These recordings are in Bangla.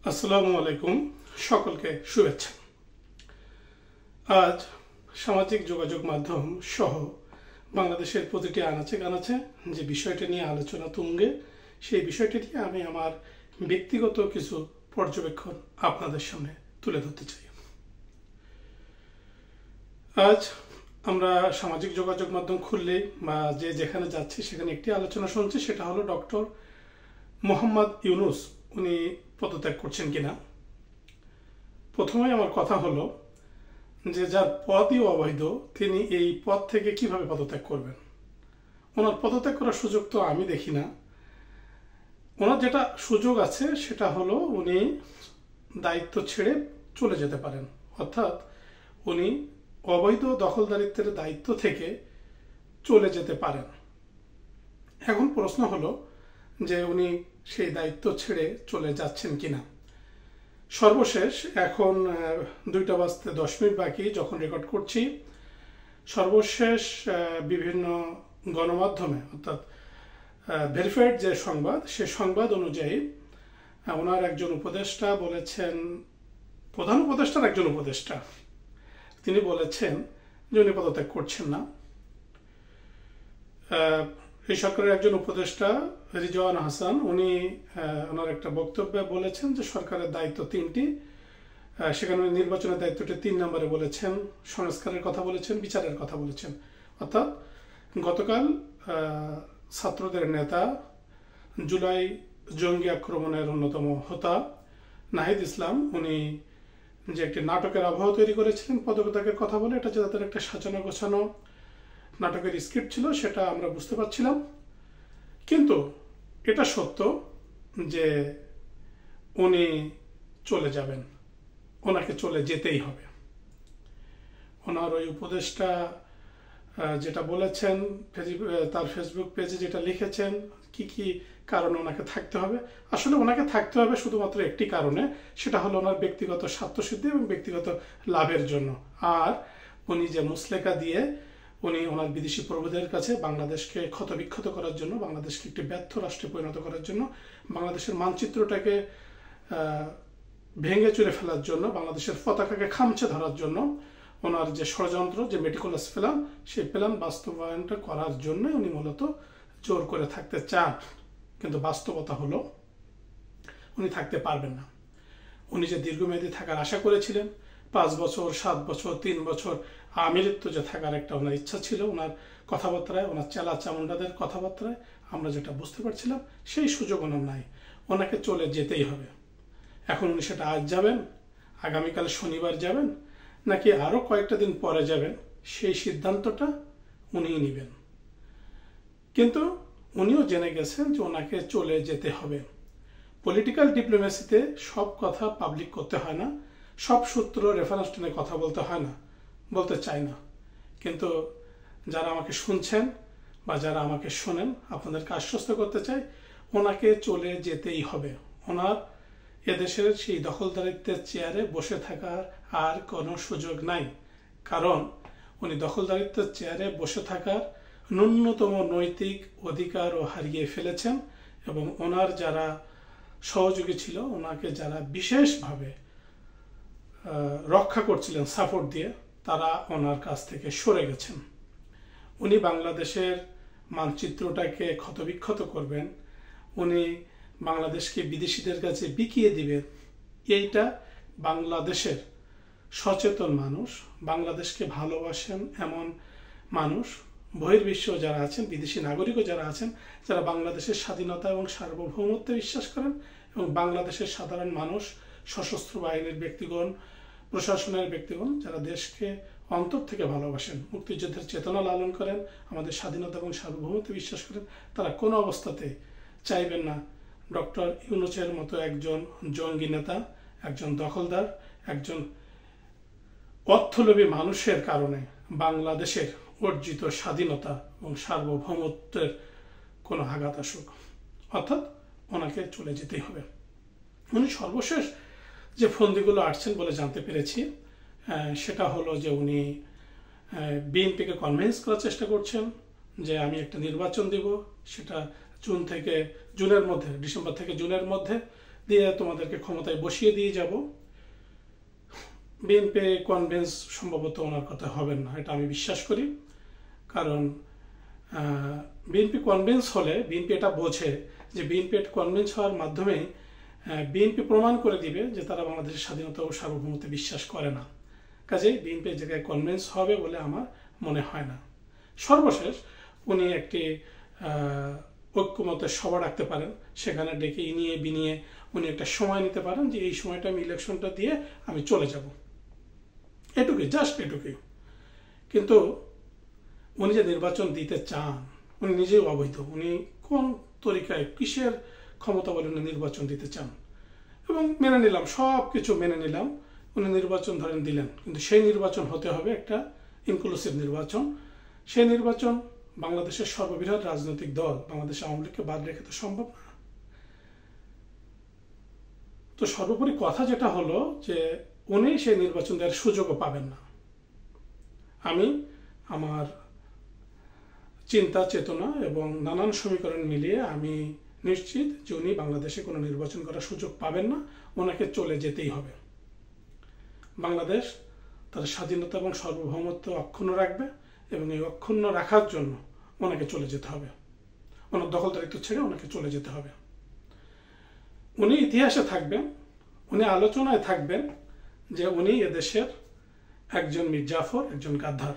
আসসালামু আলাইকুম, সকলকে শুভেচ্ছা। আজ সামাজিক যোগাযোগ মাধ্যম সহ বাংলাদেশের প্রতিটি আনাচে কানাচে যে বিষয়টি নিয়ে আলোচনা তুঙ্গে, সেই বিষয়টি নিয়ে আমি আমার ব্যক্তিগত কিছু পর্যবেক্ষণ আপনাদের সামনে তুলে ধরতে চাই। আজ আমরা সামাজিক যোগাযোগ মাধ্যম খুললেই বা যে যেখানে যাচ্ছি সেখানে একটি আলোচনা শুনছি, সেটা হলো ডক্টর মোহাম্মদ ইউনূস উনি পদত্যাগ করছেন কিনা। প্রথমে আমার কথা হলো যে যার পদই অবৈধ তিনি এই পদ থেকে কিভাবে পদত্যাগ করবেন। ওনার পদত্যাগ করার সুযোগ তো আমি দেখি না। ওনার যেটা সুযোগ আছে সেটা হলো উনি দায়িত্ব ছেড়ে চলে যেতে পারেন, অর্থাৎ উনি অবৈধ দখলদারিত্বের দায়িত্ব থেকে চলে যেতে পারেন। এখন প্রশ্ন হলো যে উনি সেই দায়িত্ব ছেড়ে চলে যাচ্ছেন কিনা। সর্বশেষ এখন 2:10 বাকি যখন রেকর্ড করছি, সর্বশেষ বিভিন্ন গণমাধ্যমে অর্থাৎ ভেরিফাইড যে সংবাদ, সে সংবাদ অনুযায়ী ওনার একজন উপদেষ্টা বলেছেন, প্রধান উপদেষ্টার একজন উপদেষ্টা, তিনি বলেছেন যে উনি পদত্যাগ করছেন না। এই সরকারের একজন উপদেষ্টা রিজওয়ান হাসান উনি ওনার একটা বক্তব্যে বলেছেন যে সরকারের দায়িত্ব 3টি, সেখানে নির্বাচনের দায়িত্বটি 3 নম্বরে বলেছেন, সংস্কারের কথা বলেছেন, বিচারের কথা বলেছেন। অর্থাৎ গতকাল ছাত্রদের নেতা, জুলাই জঙ্গি আক্রমণের অন্যতম হোতা নাহিদ ইসলাম, উনি যে একটি নাটকের আবহাওয়া তৈরি করেছিলেন পদত্যাগের কথা বলে, এটা যে তাদের একটা সাজানো গোছানো নাটকের স্ক্রিপ্ট ছিল সেটা আমরা বুঝতে পারছিলাম। কিন্তু এটা সত্য যে উনি চলে যাবেন, ওনাকে চলে যেতেই হবে। ওনার ওই উপদেষ্টা যেটা বলেছেন, তার ফেসবুক পেজে যেটা লিখেছেন, কি কি কারণে ওনাকে থাকতে হবে, আসলে ওনাকে থাকতে হবে শুধুমাত্র একটি কারণে, সেটা হলো ওনার ব্যক্তিগত স্বার্থসিদ্ধি এবং ব্যক্তিগত লাভের জন্য। আর উনি যে মুসলেকা দিয়ে উনি ওনার বিদেশি প্রভুদের কাছে বাংলাদেশকে ক্ষতবিক্ষত করার জন্য, বাংলাদেশকে একটি ব্যর্থ রাষ্ট্রে পরিণত করার জন্য, বাংলাদেশের মানচিত্রটাকে ভেঙে চুরে ফেলার জন্য, বাংলাদেশের পতাকাকে খামচে ধরার জন্য ওনার যে ষড়যন্ত্র, যে মেটিকুলাস প্ল্যান, সেই প্ল্যান বাস্তবায়নটা করার জন্য উনি মূলত জোর করে থাকতে চান। কিন্তু বাস্তবতা হলো উনি থাকতে পারবেন না। উনি যে দীর্ঘমেয়াদী থাকার আশা করেছিলেন, 5 বছর, 7 বছর, 3 বছর আমিরত্ব যে থাকার একটা ওনার ইচ্ছা ছিল, ওনার কথাবার্তায়, ওনার চেলা চামুন্ডাদের কথাবার্তায় আমরা যেটা বুঝতে পারছিলাম, সেই সুযোগ ওনার নাই। ওনাকে চলে যেতেই হবে। এখন উনি সেটা আজ যাবেন, আগামীকাল শনিবার যাবেন, নাকি আরও কয়েকটা দিন পরে যাবেন, সেই সিদ্ধান্তটা উনিই নেবেন। কিন্তু উনিও জেনে গেছেন যে ওনাকে চলে যেতে হবে। পলিটিক্যাল ডিপ্লোমেসিতে সব কথা পাবলিক করতে হয় না, সব সূত্র রেফারেন্স টেনে কথা বলতে হয় না, বলতে চাই না। কিন্তু যারা আমাকে শুনছেন বা যারা আমাকে শোনেন, আপনাদেরকে আশ্বস্ত করতে চাই, ওনাকে চলে যেতেই হবে। ওনার এদেশের সেই দখলদারিত্বের চেয়ারে বসে থাকার আর কোনো সুযোগ নাই। কারণ উনি দখলদারিত্বের চেয়ারে বসে থাকার ন্যূনতম নৈতিক অধিকারও হারিয়ে ফেলেছেন, এবং ওনার যারা সহযোগী ছিল, ওনাকে যারা বিশেষভাবে রক্ষা করছিলেন সাপোর্ট দিয়ে, তারা ওনার কাছ থেকে সরে গেছেন। উনি বাংলাদেশের মানচিত্রটাকে ক্ষতবিক্ষত করবেন, উনি বাংলাদেশকে বিদেশিদের কাছে বিকিয়ে দিবেন, এইটা বাংলাদেশের সচেতন মানুষ, বাংলাদেশকে ভালোবাসেন এমন মানুষ, বহির্বিশ্ব যারা আছেন, বিদেশি নাগরিকও যারা আছেন, যারা বাংলাদেশের স্বাধীনতা এবং সার্বভৌমত্বে বিশ্বাস করেন, এবং বাংলাদেশের সাধারণ মানুষ, সশস্ত্র বাহিনীর ব্যক্তিগণ, প্রশাসনের ব্যক্তিগণ, যারা দেশকে অন্তর থেকে ভালোবাসেন, মুক্তিযুদ্ধের চেতনা লালন করেন, আমাদের স্বাধীনতা এবং সার্বভৌমত্বে বিশ্বাস করেন, তারা কোনো অবস্থাতে চাইবেন না ডক্টর ইউনূসের মতো একজন জঙ্গি নেতা, একজন দখলদার, একজন অর্থলোভী মানুষের কারণে বাংলাদেশের অর্জিত স্বাধীনতা এবং সার্বভৌমত্বের কোনো আঘাত আসুক। অর্থাৎ ওনাকে চলে যেতেই হবে। উনি সর্বশেষ যে ফন্দিগুলো আসছেন বলে জানতে পেরেছি, সেটা হলো যে উনি বিএনপিকে কনভিন্স করার চেষ্টা করছেন যে আমি একটা নির্বাচন দেব, সেটা জুনের মধ্যে, ডিসেম্বর থেকে জুনের মধ্যে দিয়ে তোমাদেরকে ক্ষমতায় বসিয়ে দিয়ে যাব। বিএনপি কনভিন্স সম্ভবত ওনার কথা হবেন না, এটা আমি বিশ্বাস করি। কারণ বিএনপি কনভিন্স হলে, বিএনপি এটা বোঝে যে বিএনপি কনভিন্স হওয়ার মাধ্যমে বিএনপি প্রমাণ করে দিবে যে তারা বাংলাদেশের স্বাধীনতা ও সার্বভৌমত্বে বিশ্বাস করে না। কাজেই বিএনপি জায়গায় কনভিন্স হবে বলে আমার মনে হয় না। সর্বশেষ উনি একটি ঐক্যমতের সভা রাখতে পারেন, সেখানে ডেকে ইনিয়ে বিনিয়ে উনি একটা সময় নিতে পারেন যে এই সময়টা আমি ইলেকশনটা দিয়ে আমি চলে যাব, এটুকুই, জাস্ট এটুকুই। কিন্তু উনি যে নির্বাচন দিতে চান, উনি নিজেই অবৈধ। উনি কোন তরিকায়, কিসের ক্ষমতা বলে উনি নির্বাচন দিতে চান? এবং মেনে নিলাম, সব কিছু মেনে নিলাম, উনি নির্বাচন ধরেন দিলেন, কিন্তু সেই নির্বাচন হতে হবে একটা ইনক্লুসিভ নির্বাচন। সেই নির্বাচন বাংলাদেশের সর্ববৃহৎ রাজনৈতিক দল বাংলাদেশ আওয়ামী লীগকে বাদ রেখে তো সম্ভব না। তো সর্বোপরি কথা যেটা হলো যে উনি সেই নির্বাচন দেওয়ার সুযোগও পাবেন না। আমি আমার চিন্তা চেতনা এবং নানান সমীকরণ মিলিয়ে আমি নিশ্চিত যে উনি বাংলাদেশে কোনো নির্বাচন করার সুযোগ পাবেন না, ওনাকে চলে যেতেই হবে। বাংলাদেশ তার স্বাধীনতা এবং সার্বভৌমত্ব অক্ষুণ্ণ রাখবে, এবং এই অক্ষুণ্ণ রাখার জন্য ওনাকে চলে যেতে হবে, ওনার দখলদারিত্ব ছেড়ে ওনাকে চলে যেতে হবে। উনি ইতিহাসে থাকবেন, উনি আলোচনায় থাকবেন যে উনি এদেশের একজন মীর জাফর, একজন গাদ্দার,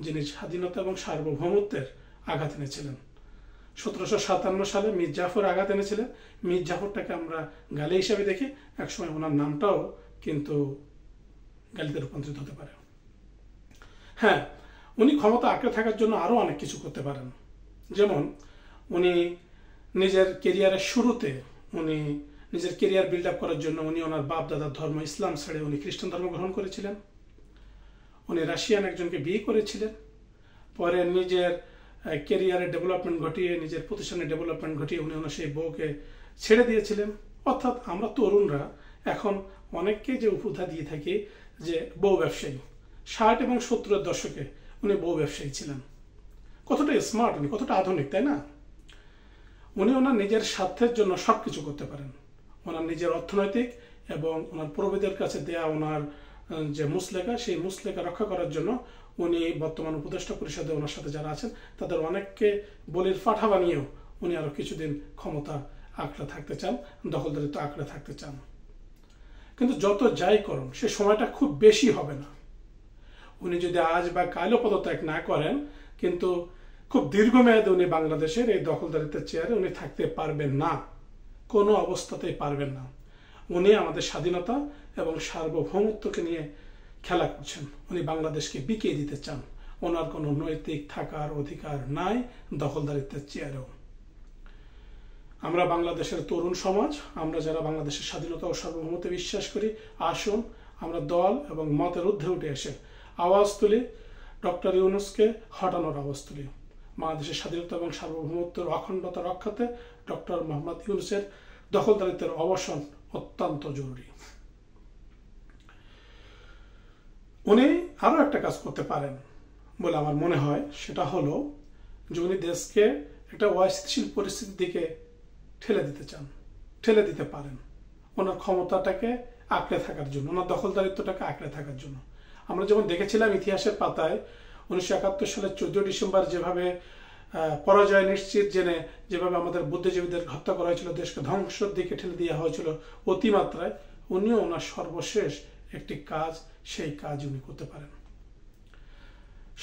যিনি স্বাধীনতা এবং সার্বভৌমত্বের আঘাত এনেছিলেন। 1757 সালে মীর জাফর আঘাত এনেছিলেন। মীর জাফরটাকে আমরা গালি হিসাবে দেখি, একসময় ওনার নামটাও কিন্তু গালিতে রূপান্তরিত হতে পারে। হ্যাঁ, উনি ক্ষমতা আঁকড়ে থাকার জন্য আরো অনেক কিছু করতে পারেন। যেমন উনি নিজের কেরিয়ারের শুরুতে, উনি নিজের কেরিয়ার বিল্ড আপ করার জন্য উনি ওনার বাপ দাদার ধর্ম ইসলাম ছেড়ে উনি খ্রিস্টান ধর্ম গ্রহণ করেছিলেন। উনি রাশিয়ান একজনকে বিয়ে করেছিলেন। পরে নিজের কেরিয়ারের ডেভেলপমেন্ট ঘটিয়ে, নিজের প্রতিষ্ঠানের ডেভেলপমেন্ট ঘটিয়ে উনি ওনার সেই বউকে ছেড়ে দিয়েছিলেন। অর্থাৎ আমরা তরুণরা এখন অনেককে যে উপধা দিয়ে থাকি যে বউ ব্যবসায়ী, 60 এবং 70-এর দশকে উনি বউ ব্যবসায়ী ছিলেন। কতটা স্মার্ট উনি, কতটা আধুনিক, তাই না? উনি ওনার নিজের স্বার্থের জন্য সবকিছু করতে পারেন। ওনার নিজের অর্থনৈতিক এবং ওনার প্রভুদের কাছে দেয়া ওনার যে মুসলেখা, সেই মুসলেখা রক্ষা করার জন্য উনি বর্তমান উপদেষ্টা পরিষদে ওনার সাথে যারা আছেন তাদের অনেককে বলির পাঠা বানিয়েও উনি আরো কিছুদিন ক্ষমতা আঁকড়ে থাকতে চান, দখলদারিত্ব আঁকড়ে থাকতে চান। কিন্তু যত যাই করুন, সে সময়টা খুব বেশি হবে না। উনি যদি আজ বা কালও পদত্যাগ না করেন, কিন্তু খুব দীর্ঘমেয়াদে উনি বাংলাদেশের এই দখলদারিত্বের চেয়ারে উনি থাকতে পারবেন না, কোনো অবস্থাতেই পারবেন না। উনি আমাদের স্বাধীনতা এবং সার্বভৌমত্বকে নিয়ে খেলা করছেন। উনি বাংলাদেশকে বিকিয়ে দিতে চান। ওনার কোনো নৈতিক থাকার অধিকার নাই দখলদারিত্বের চেয়ারেও। আমরা বাংলাদেশের তরুণ সমাজ, আমরা যারা বাংলাদেশের স্বাধীনতা ও সার্বভৌমত্বে বিশ্বাস করি, আসুন আমরা দল এবং মতের ঊর্ধ্বে উঠে এসে আওয়াজ তুলি, ডক্টর ইউনূসকে হটানোর আওয়াজ তুলি। বাংলাদেশের স্বাধীনতা এবং সার্বভৌমত্বের অখণ্ডতা রক্ষাতে ডক্টর মোহাম্মদ ইউনূসের দখলদারিত্বের অবসান অত্যন্ত জরুরি। উনি আরো একটা কাজ করতে পারেন বলে আমার মনে হয়, সেটা হলো যে উনি দেশকে একটা অস্থিতিশীল পরিস্থিতির দিকে ঠেলে দিতে চান, ঠেলে দিতে পারেন ওনার ক্ষমতাটাকে আঁকড়ে থাকার জন্য, ওনার দখলদারিত্বটাকে আঁকড়ে থাকার জন্য। আমরা যেমন দেখেছিলাম ইতিহাসের পাতায় 1971 সালের 14 ডিসেম্বর যেভাবে পরাজয় নিশ্চিত জেনে যেভাবে আমাদের বুদ্ধিজীবীদের হত্যা করা হয়েছিল, দেশকে ধ্বংসের দিকে ঠেলে দেওয়া হয়েছিল অতিমাত্রায়, উনিও ওনার সর্বশেষ একটি কাজ, সেই কাজ উনি করতে পারেন।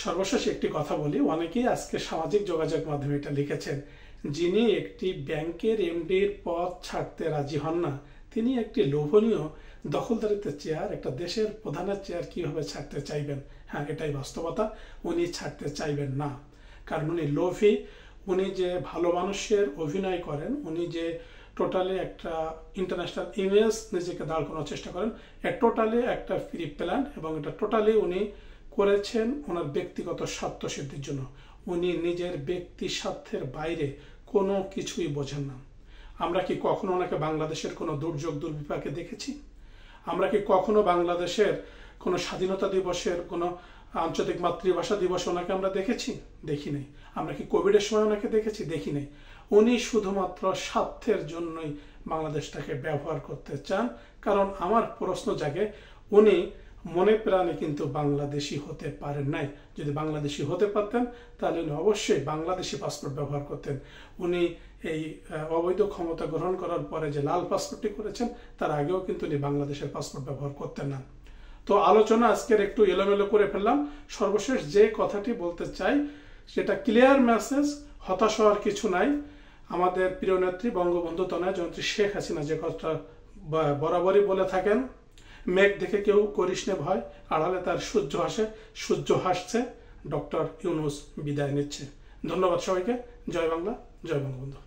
সর্বশেষ একটি কথা বলি, অনেকেই আজকে সামাজিক যোগাযোগ মাধ্যমে এটা লিখেছেন, যিনি একটি ব্যাংকের এমডির পদ ছাড়তে রাজি হন না, তিনি একটি লোভনীয় দখলদারিত্বের চেয়ার, একটা দেশের প্রধানের চেয়ার কিভাবে ছাড়তে চাইবেন? হ্যাঁ, এটাই বাস্তবতা। উনি ছাড়তে চাইবেন না, কারণ উনি লোভী। উনি যে ভালো মানুষের অভিনয় করেন, উনি যে টোটালি একটা ইন্টারন্যাশনাল ইমেজ নিজেকে দাঁড় করানোর চেষ্টা করেন, টোটালি একটা ফ্রি প্ল্যান, এবং এটা টোটালি উনি করেছেন ওনার ব্যক্তিগত স্বার্থ সিদ্ধির জন্য। উনি নিজের ব্যক্তি স্বার্থের বাইরে কোনো কিছুই বোঝেন না। আমরা কি কখনো ওনাকে বাংলাদেশের কোনো দুর্যোগ দুর্বিপাকে দেখেছি? আমরা কি কখনো বাংলাদেশের কোনো স্বাধীনতা দিবসের কোনো আন্তর্জাতিক মাতৃভাষা দিবস ওনাকে আমরা দেখেছি? দেখি নাই। আমরা কি কোভিডের সময় ওনাকে দেখেছি? দেখি নাই। উনি শুধুমাত্র স্বার্থের জন্যই বাংলাদেশটাকে ব্যবহার করতে চান। কারণ আমার প্রশ্ন জাগে, উনি মনে প্রাণে কিন্তু বাংলাদেশি হতে পারেন নাই। যদি বাংলাদেশি হতে পারতেন তাহলে উনি অবশ্যই বাংলাদেশি পাসপোর্ট ব্যবহার করতেন। উনি এই অবৈধ ক্ষমতা গ্রহণ করার পরে যে লাল পাসপোর্টটি করেছেন, তার আগেও কিন্তু উনি বাংলাদেশের পাসপোর্ট ব্যবহার করতেন না। তো আলোচনা আজকের একটু এলোমেলো করে ফেললাম। সর্বশেষ যে কথাটি বলতে চাই সেটা ক্লিয়ার মেসেজ, হতাশ হওয়ার কিছু নাই। আমাদের প্রিয় নেত্রী বঙ্গবন্ধু তনয়া জয়ন্তী শেখ হাসিনা যে কথাটা বরাবরই বলে থাকেন, মেঘ দেখে কেউ করিস নে ভয়, আড়ালে তার সূর্য হাসে, সূর্য হাসছে। ডক্টর ইউনূস বিদায় নিচ্ছে। ধন্যবাদ সবাইকে। জয় বাংলা, জয় বঙ্গবন্ধু।